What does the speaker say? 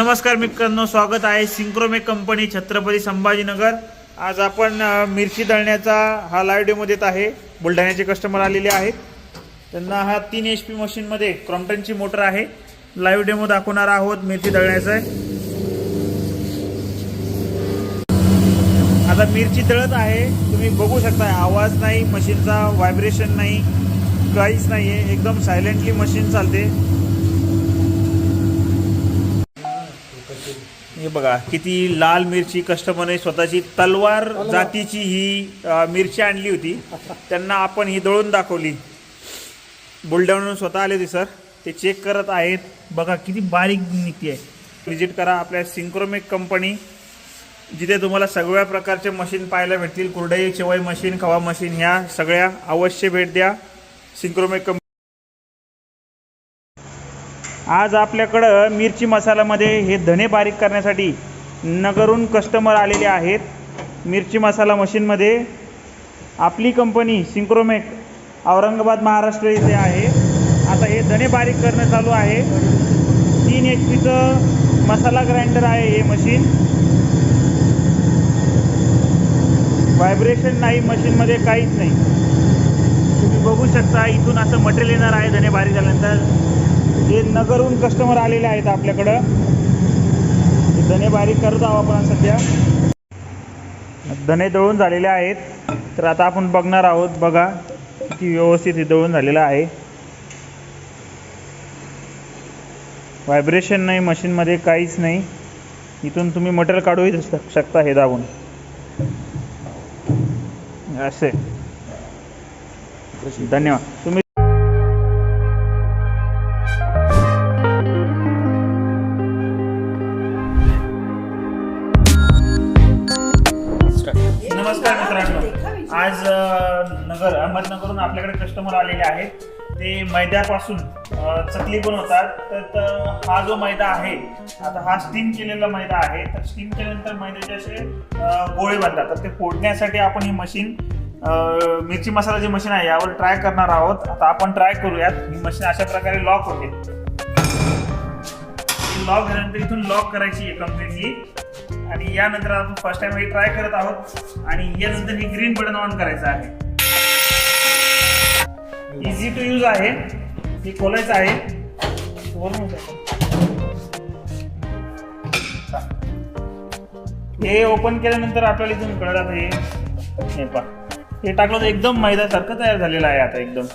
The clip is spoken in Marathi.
नमस्कार मित्रांनो, स्वागत आहे सिंक्रोमेक कंपनी छत्रपती संभाजीनगर। आज आपण मिरची दळण्याचा हा लाईव्ह डेमो देत आहे। बुलढाण्याचे कस्टमर आलेले आहेत, त्यांना हा 3 HP मशीन मध्ये क्रॉम्प्टनची मोटर आहे। लाईव्ह डेमो दाखवणार आहोत मिरची दळण्याचा। आता मिरची दळत आहे, तुम्ही बघू शकता। आवाज नाही, मशीनचा व्हायब्रेशन नाही, काहीच नाही आहे, एकदम सायलेंटली मशीन चालते। हे बघा किती लाल मिरची कस्टमरने स्वतःची तलवार जातीची ही मिरची आणली होती, त्यांना आपण ही दळून दाखवली। बुलढाण्याहून स्वतः आले होते सर, ते चेक करत आहेत। बघा किती बारीक निघते आहे। विजिट करा आपल्या सिंक्रोमेक कंपनी, जिथे तुम्हाला सगळ्या प्रकारचे मशीन पाहायला भेटतील। कुरडई, शेवई मशीन, खवा मशीन, ह्या सगळ्या अवश्य भेट द्या सिंक्रोमेक कंपनी। आज आपल्याकडं मिरची मसाल्यामध्ये हे धने बारीक करण्यासाठी नगरहून कस्टमर आलेले आहेत। मिरची मसाला मशीनमध्ये आपली कंपनी सिंक्रोमेक औरंगाबाद महाराष्ट्र येथे आहे। आता हे धने बारीक करणं चालू आहे। 3 HPचं मसाला ग्राइंडर आहे हे मशीन। व्हायब्रेशन नाही मशीनमध्ये, काहीच नाही। तुम्ही बघू शकता इथून असं मटेरियल येणार आहे धने बारीक झाल्यानंतर। हे नगरहून कस्टमर आलेले आहेत आपल्याकडं, धने बारीक करत आहोत आपण सध्या। धने दळून झालेले आहेत, तर आता आपण बघणार आहोत। बघा किती व्यवस्थित हे दळून झालेलं आहे। व्हायब्रेशन नाही मशीनमध्ये, काहीच नाही। इथून तुम्ही मटेरियल काढूही शकता हे दाबून असे। धन्यवाद। तुम्ही नमस्कार मित्रांनो, आज अहमदनगरहून आपल्याकडे कस्टमर आलेले आहेत। ते मैद्यापासून चकली बनवतात। तर हा जो मैदा आहे, आता हा स्टीम केलेला मैदा आहे। तर स्टीम केल्यानंतर मैद्याचे असे गोळे बनतात। तर ते फोडण्यासाठी आपण ही मशीन, मिरची मसाल्याची मशीन आहे, यावर ट्राय करणार आहोत। आता आपण ट्राय करूयात। ही मशीन अशा प्रकारे लॉक होते। लॉक झाल्यानंतर इथून लॉक करायची आहे कम्प्लिटली। आणि यानंतर आपण फर्स्ट टाइम हे ट्राय करत आहोत। आणि यानंतर हे ग्रीन बटन ऑन करायचं आहे। इझी टू यूज आहे, हे खोलायचं आहे। हे ओपन केल्यानंतर आपल्याला इथून कळत हे पहा, हे टाकलं तर एकदम मैद्यासारखं तयार झालेलं आहे आता एकदम।